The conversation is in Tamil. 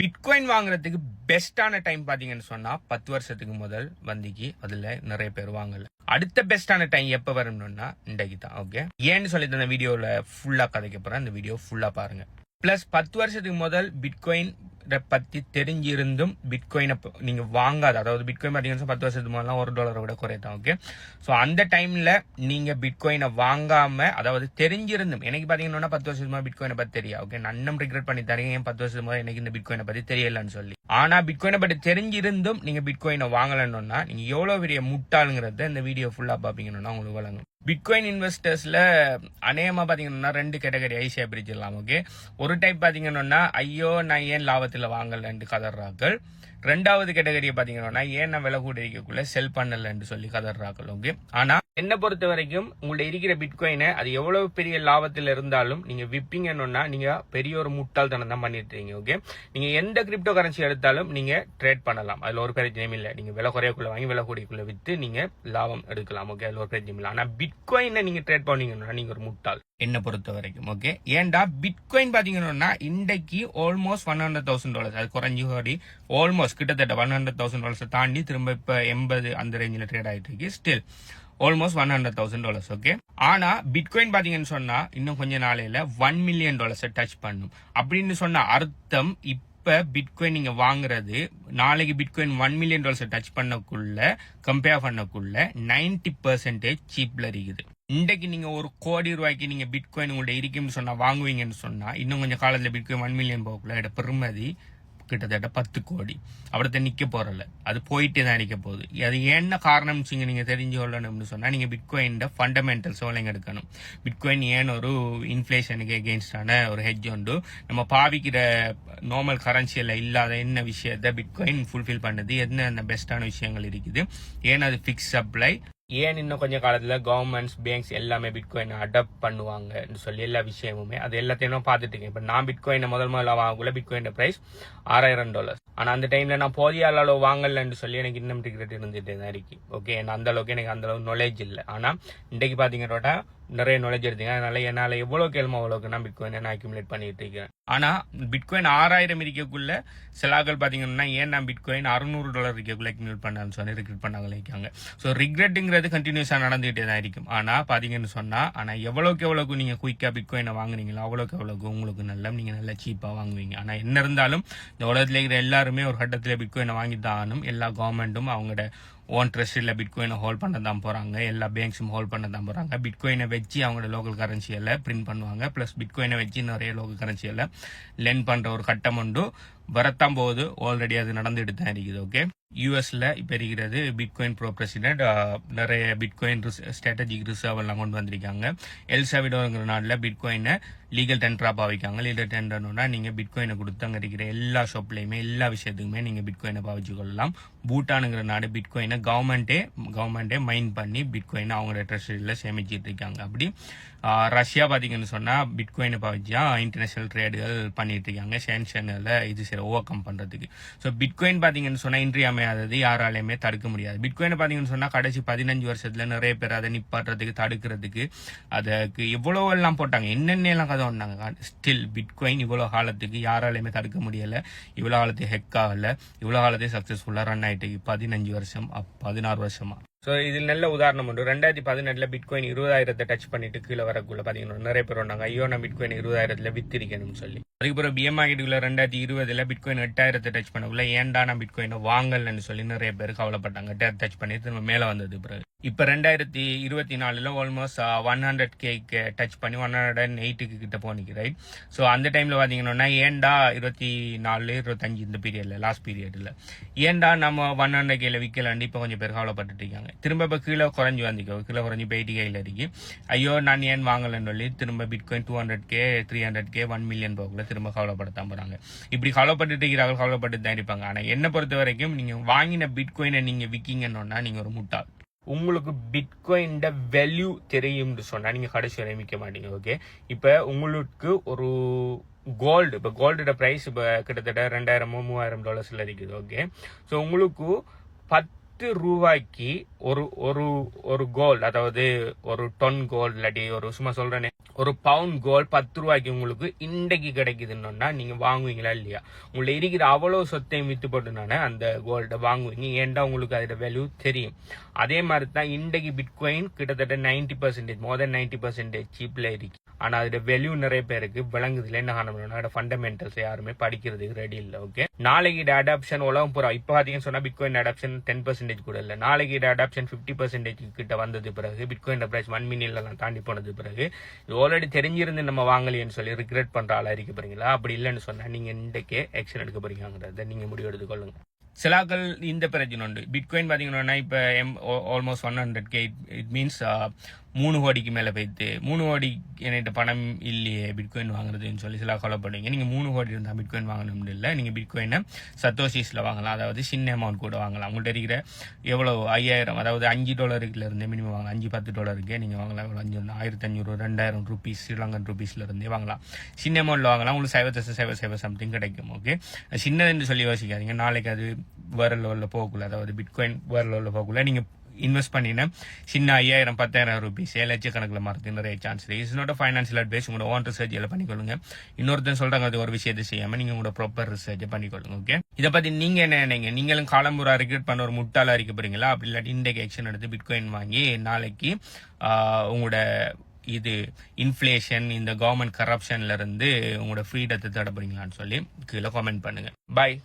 பிட்காயின் வாங்குறதுக்கு பெஸ்டான டைம் பாத்தீங்கன்னு சொன்னா 10 வருஷத்துக்கு முதல் வந்திக்கு அதுல நிறைய பேர் வாங்கல. அடுத்த பெஸ்டான டைம் எப்ப வரும்னா இன்றைக்கு தான். ஓகே, ஏன்னு சொல்லி இந்த வீடியோல ஃபுல்லா கதைக்க போறேன். இந்த வீடியோ ஃபுல்லா பாருங்க. பிளஸ் 10 வருஷத்துக்கு முதல் பிட்காயின் பத்தி தெரிஞ்சிருந்தும் பிட்காயினை நீங்க வாங்காத, அதாவது பிட்காயின் பாத்தீங்கன்னா 10 வருஷத்துக்கு முதல்லாம் $1 விட குறையதான். ஓகே, சோ அந்த டைம்ல நீங்க பிட்காயினை வாங்காம, அதாவது தெரிஞ்சிருந்தும், எனக்கு பாத்தீங்கன்னா 10 வருஷத்துக்கு முதல் பிட்காயினை பத்தி தெரியாது. ஓகே, நன்னும் ரிக்ரெட் பண்ணி தரீங்க, ஏன் 10 வருஷத்துக்கு முதல் எனக்கு இந்த பிட்காயினை பத்தி தெரியலன்னு சொல்லி. ஆனா பிட்காயினை பத்தி தெரிஞ்சிருந்தும் நீங்க பிட்காயினை வாங்கலன்னா நீங்க எவ்வளவு பெரிய முட்டாளுங்கிறத இந்த வீடியோ ஃபுல்லா பாப்பீங்கன்னா உங்களுக்கு வழங்கும். பிட்காயின் இன்வெஸ்டர்ஸ்ல அநேகமா பாத்தீங்கன்னா 2 கேட்டகரி ஐசியா பிரிச்சிடலாம். ஓகே, ஒரு டைப் பாத்தீங்கன்னா ஐயோ நான் ஏன் லாபத்துல வாங்கலன்னு கதறாக்கள். 2வது கேட்டகரியை பாத்தீங்கன்னா ஏன் நான் விலை கூட இருக்கக்குள்ள செல் பண்ணலன்னு சொல்லி கதறாக்கள். ஓகே, ஆனா என்ன பொறுத்த வரைக்கும் உங்கள்ட்ட இருக்கிற பிட்காயினை அது எவ்வளவு பெரிய லாபத்தில் இருந்தாலும் நீங்க விப்பீங்கன்னா நீங்க பெரிய ஒரு முட்டாள்தனம் தான் பண்ணிட்டு இருக்கீங்க. ஓகே, நீங்க எந்த கிரிப்டோ கரன்சி எடுத்தாலும் நீங்க ட்ரேட் பண்ணலாம், அதுல ஒரு பிரச்சனையும் இல்லை. நீங்க விலை குறையக்குள்ள வாங்கி விலை கூடியக்குள்ள வித்து நீங்க லாபம் எடுக்கலாம். ஓகே, அதுல ஒரு பிரச்சனையும் இல்லை. ஆனா பிட்காயினை நீங்க ட்ரேட் பண்ணீங்கன்னா நீங்க ஒரு முட்டாள் என்ன பொறுத்த வரைக்கும். ஓகே, ஏன்டா பிட்காயின் பாத்தீங்கன்னா இன்றைக்கு ஆல்மோஸ்ட் $100,000, அது குறைஞ்சி ஓடி ஆல்மோஸ்ட் கிட்டத்தட்ட $100,000 தாண்டி திரும்ப இப்ப 80 அந்த ரேஞ்சில் ட்ரேட் ஆயிட்டு இருக்கு. Still almost $100,000. ஓகே, ஆனா பிட்காயின் பாத்தீங்கன்னு சொன்னா இன்னும் கொஞ்ச நாளையில $1 million டச் பண்ணும். அப்படின்னு சொன்ன அர்த்தம் இப்ப பிட்காயின் நீங்க வாங்குறது நாளைக்கு பிட்காயின் $1 million டச் பண்ணக்குள்ள கம்பேர் பண்ணக்குள்ள 90% சீப்ல இருக்குது. இன்றைக்கு நீங்க $1 கோடி நீங்க பிட்காயின் உங்கள்ட்ட இருக்குன்னு சொன்னா வாங்குவீங்கன்னு சொன்னா இன்னும் கொஞ்சம் காலத்துல பிட்காயின் 1 மில்லியன் போக்குள்ள பெருமதி கிட்டத்தட்ட 10 கோடி அவரத்தை நிக்க போறல, அது போயிட்டே தான் நிக்க போகுது. அது என்ன காரணம் நீங்க தெரிஞ்சு கொள்ளணும்னு சொன்னா நீங்க பிட்காயின் ஃபண்டமெண்டல்ஸ் எடுக்கணும். பிட்காயின் ஏன் ஒரு இன்ஃபிளேஷனுக்கு எகெயின்ஸ்டான ஒரு ஹெட்ஜ் உண்டு, நம்ம பாவிக்கிற நார்மல் கரன்சியில இல்லாத என்ன விஷயத்த பிட்காயின் ஃபுல்ஃபில் பண்ணுது, என்ன பெஸ்டான விஷயங்கள் இருக்குது, ஏன் அது ஃபிக்ஸ் சப்ளை, ஏன் இன்னும் கொஞ்ச காலத்துல கவர்மெண்ட்ஸ் பேங்க்ஸ் எல்லாமே பிட்காயின் அடாப்ட் பண்ணுவாங்கன்னு சொல்லி எல்லா விஷயமுமே அது எல்லாத்தையும் பார்த்துட்டு இருக்கேன். இப்ப நான் பிட்காயினை முதல்ல வாங்கக்குள்ள பிட்காயின் பிரைஸ் $6,000. ஆனா அந்த டைம்ல நான் போதிய அளவு வாங்கலன்னு சொல்லி எனக்கு இன்னும் ரிக்ரெட் இருந்துட்டே தான் இருக்கு. ஓகே, அந்த அளவுக்கு எனக்கு அந்த அளவுக்கு நாலேஜ் இல்லை. ஆனா இன்றைக்கு பாத்தீங்கன்னா நிறைய நாலேஜ் எடுத்தீங்க, அதனால என்னால எவ்வளவு கேள்மோ அவ்வளவுக்கு நான் பிட்காயின் நான் அக்யூமுலேட் பண்ணிட்டு இருக்கேன். ஆனா பிட்காயின் 6,000 இருக்கக்குள்ள சிலாக்கள் பாத்தீங்கன்னா ஏன் நான் பிட்காயின் $600 இருக்கக்குள்ள அக்யூமுலேட் பண்ணான்னு சொல்லி ரிக்ரெட் பண்ணாங்க இருக்காங்க. ஸோ ரிக்ரெட்டுங்கிறது கண்டினியூஸா நடந்துகிட்டே தான் இருக்கும். ஆனா பாத்தீங்கன்னு சொன்னா ஆனா எவ்வளவுக்கு நீங்க குயிக்கா பிட்காயினை வாங்குறீங்களோ அவ்வளவுக்கு உங்களுக்கு நல்ல நீங்க நல்ல சீப்பா வாங்குவீங்க. ஆனா என்ன இருந்தாலும் இந்த உலகத்துல இருக்கிற எல்லாருமே ஒரு கட்டத்துல பிட்காயினை வாங்கி தானும். எல்லா கவர்மெண்ட்டும் அவங்களோட ஓன் ட்ரெஸ்ட்ல பிட்காயினை ஹோல்ட் பண்ண தான் போறாங்க, எல்லா பேங்க்ஸும் ஹோல்ட் பண்ண தான் போறாங்க. பிட்காயினை வச்சு அவங்களோட லோக்கல் கரன்சியில பிரிண்ட் பண்ணுவாங்க. பிளஸ் பிட்காயினை வச்சு நிறைய லோக்கல் கரன்சியில லென் பண்ற ஒரு கட்டம் உண்டு, வரத்தான் போகுது. ஆல்ரெடி அது நடந்துட்டு தான் இருக்குது. ஓகே, யூஎஸ்ல இப்ப இருக்கிறது பிட்காயின் ப்ரோ பிரசிடென்ட் நிறைய பிட்காயின் ஸ்ட்ராட்டஜிக் ரிசர்வ் எல்லாம் கொண்டு வந்திருக்காங்க. எல் சால்வடோர்ங்கிற நாடுல பிட்காயினை லீகல் டெண்டரா பாவிக்காங்க. லீகல் டெண்டர்னா நீங்க பிட்காயினை கொடுத்து அங்க இருக்கிற எல்லா ஷாப்லயுமே எல்லா விஷயத்துக்குமே நீங்க பிட்காயினை பாவிச்சு கொள்ளலாம். பூட்டானுங்கிற நாடு பிட்காயினை கவர்மெண்டே மைண்ட் பண்ணி பிட்காயினை அவங்களோட ட்ரெஷரியில சேமிச்சிட்டு இருக்காங்க. அப்படி ரஷ்யா பாத்தீங்கன்னு சொன்னா பிட்காயினை பாவிச்சா இன்டர்நேஷனல் ட்ரேடுகள் பண்ணிட்டு இருக்காங்க சாங்ஷன்ல இது சரி ஓவர் கம் பண்றதுக்கு. ஸோ பிட்காயின் பாத்தீங்கன்னு சொன்னா இன்றியமையாதது, யாராலையுமே தடுக்க முடியாது. பிட்காயினை பாத்தீங்கன்னு சொன்னா கடைசி 15 வருஷத்துல நிறைய பேர் அதை நிப்பாட்டுறதுக்கு தடுக்கிறதுக்கு அதுக்கு எவ்வளவு எல்லாம் போட்டாங்க, என்னென்ன கதை வந்தாங்க. ஸ்டில் பிட்காயின் இவ்வளவு காலத்துக்கு யாராலையுமே தடுக்க முடியல, இவ்வளவு காலத்துக்கு ஹெக் ஆகல, இவ்வளவு காலத்துக்கு சக்சஸ்ஃபுல்லா ரன் ஆயிட்டு 15 வருஷம் 16 வருஷமா. ஸோ இதில் நல்ல உதாரணம் உண்டு. 2018 பிட்காயின் 20,000 டச் பண்ணிட்டு கீழே வரக்குள்ள பாத்தீங்கன்னா நிறைய பேர் வந்தாங்க ஐயோ நான் பிட்காயின் 20,000 வித்திருக்கணும்னு சொல்லி. அதுக்கப்புறம் பிஎம் மார்க்கெட்டுக்குள்ள 2020 பிட்காயின் 8,000 டச் பண்ணக்குள்ள ஏன்டா நான் பிட்காயினை வாங்கலன்னு சொல்லி நிறைய பேர் கவலைப்பட்டாங்க. டச் பண்ணி திரும்ப மேல வந்தது. பிறகு இப்ப 2024 ஆல்மோஸ்ட் 100K டச் பண்ணி 108 கிட்ட போனிக்கு, ரைட்? ஸோ அந்த டைம்ல பாத்தீங்கன்னா ஏன்டா 24, 25 இந்த பீரியட்ல லாஸ்ட் பீரியட்ல ஏன்டா நம்ம 100K விற்கலாண்டு இப்ப கொஞ்சம் பேர் கவலைப்பட்டுட்டு இருக்காங்க. திரும்ப இப்ப கீழே குறைஞ்சு வந்திக்கோ, கீழே குறைஞ்சு 80K இருக்கு. ஐயோ நான் ஏன் வாங்கலன்னு சொல்லி திரும்ப பிட்காயின் 200K 300K 1 மில்லியன் போக்குல திரும்ப கவலைப்படத்தான் போறாங்க. இப்படி கவலைப்பட்டு இருக்கிறாங்க, கவலைப்பட்டு தான் இருப்பாங்க. ஆனா என்ன பொறுத்த வரைக்கும் நீங்க வாங்கின பிட்காயினை நீங்க விற்கீங்கன்னா நீங்க ஒரு முட்டாள். உங்களுக்கு பிட்காயின் வேல்யூ தெரியும்னு சொன்னா நீங்க கடைசி வரை விற்க மாட்டீங்க. ஓகே, இப்ப உங்களுக்கு ஒரு கோல்டு, இப்ப கோல்டோட பிரைஸ் இப்ப கிட்டத்தட்ட $2,000-3,000 இருக்குது. ஓகே, ஸோ உங்களுக்கு 10 ரூபாய்க்கு ஒரு கோல்டு, அதாவது ஒரு டன் கோல்டு இல்லாட்டி ஒரு சும்மா சொல்றேனே ஒரு பவுண்ட் கோல்ட் 10 ரூபாய்க்கு உங்களுக்கு இன்றைக்கு கிடைக்குதுன்னா நீங்க வாங்குவீங்களா இல்லையா? உங்களை இருக்கிற அவ்வளவு சொத்தையும் வித்து போட்டுனானே அந்த கோல்ட வாங்குவீங்க, ஏன்டா உங்களுக்கு அதோட வேல்யூ தெரியும். அதே மாதிரி தான் இன்றைக்கு பிட்காயின் கிட்டத்தட்ட 90%, மோர் தென் 90% சீப்ல இருக்கு. ஆனா அதோட வேல்யூ நிறைய பேருக்கு விளங்குதுல. என்ன காரணம், ஃபண்டமெண்டல்ஸ் யாருமே படிக்கிறதுக்கு ரெடி இல்லை. ஓகே, நாளைக்கு அடாப்ஷன் உலகம் பூரா இப்ப பாத்தீங்கன்னு சொன்னா பிட்காயின் அடாப்ஷன் 10% கூட இல்ல. நாளைக்கு அடாப்ஷன் 50% கிட்ட வந்தது பிறகு பிட்காயின் பிரைஸ் 1 மில்லியன் தாண்டி போனது பிறகு ஆல்ரெடி தெரிஞ்சிருந்து நம்ம வாங்கலையேன்னு சொல்லி ரிக்ரெட் பண்ற ஆளா இருக்க போறீங்களா? அப்படி இல்லைன்னு சொன்னா நீங்க இன்றைக்கே ஆக்ஷன் எடுக்க போறீங்கிறத நீங்க முடிவு எடுத்துக்கொள்ளுங்க. சிலாக்கள் இந்த பிரச்சனை உண்டு. பிட்காயின் பாத்தீங்கன்னா இப்ப ஆல்மோஸ்ட் 100K, இட் மீன்ஸ் 3 கோடிக்கு மேல போயிட்டு 3 கோடி என்கிட்ட பணம் இல்லையே பிட்காயின் வாங்குறதுன்னு சொல்லி சில கொலைப்படுவீங்க. நீங்க 3 கோடி இருந்தா பிட்காயின் வாங்கணும் இல்லை. நீங்க பிட்காயினை சத்தோசிஸ்ல வாங்கலாம், அதாவது சின்ன அமௌண்ட் கூட வாங்கலாம். உங்கள்கிட்ட இருக்கிற எவ்வளவு 5000, அதாவது $5 இருந்து மினிமம் வாங்க, $5-10 நீங்க வாங்கலாம். எவ்வளவு 1500 2000 ருபீஸ் ஸ்ரீலங்கன் ருபீஸ்ல இருந்தே வாங்கலாம். சின்ன அமௌண்ட்ல வாங்கலாம், உங்களுக்கு 7,7 சம்திங் கிடைக்கும். ஓகே, சின்னதுன்னு சொல்லி யோசிக்காதீங்க. நாளைக்கு அது வேற லெவல்ல போகக்குள்ள, அதாவது பிட்காயின் வேற லெவல்ல போகக்குள்ள நீங்க இன்வெஸ்ட் பண்ணினா சின்ன 5000-10,000 ருபீஸ் 7 லட்சக்கணக்கில் மாறதுக்கு நிறைய சான்ஸ் இருக்கு. It's not financial advice. உங்களோட ஓன் ரிசர்ச் எல்லாம் பண்ணிக்கொள்ளுங்க. இன்னொருத்தன் சொல்றாங்க அது ஒரு விஷயத்தை செய்யாம நீங்க உங்களோட ப்ராப்பர் ரிசர்ச் பண்ணிக்கொள்ளுங்க. ஓகே, இதை பத்தி நீங்க என்ன நினைங்க? நீங்களும் காலம்புரா ரிக்ரெட் பண்ண ஒரு முட்டாளா இருக்க போறீங்களா? அப்படி இல்லாட்டி இன்றைக்கு ஆக்ஷன் எடுத்து பிட்காயின் வாங்கி நாளைக்கு உங்களோட இது இன்ஃபிளேஷன், இந்த கவர்மெண்ட் கரப்ஷன்ல இருந்து உங்களோட ஃப்ரீடத்தை தடை போறீங்களான்னு சொல்லி கீழே காமெண்ட் பண்ணுங்க. பாய்.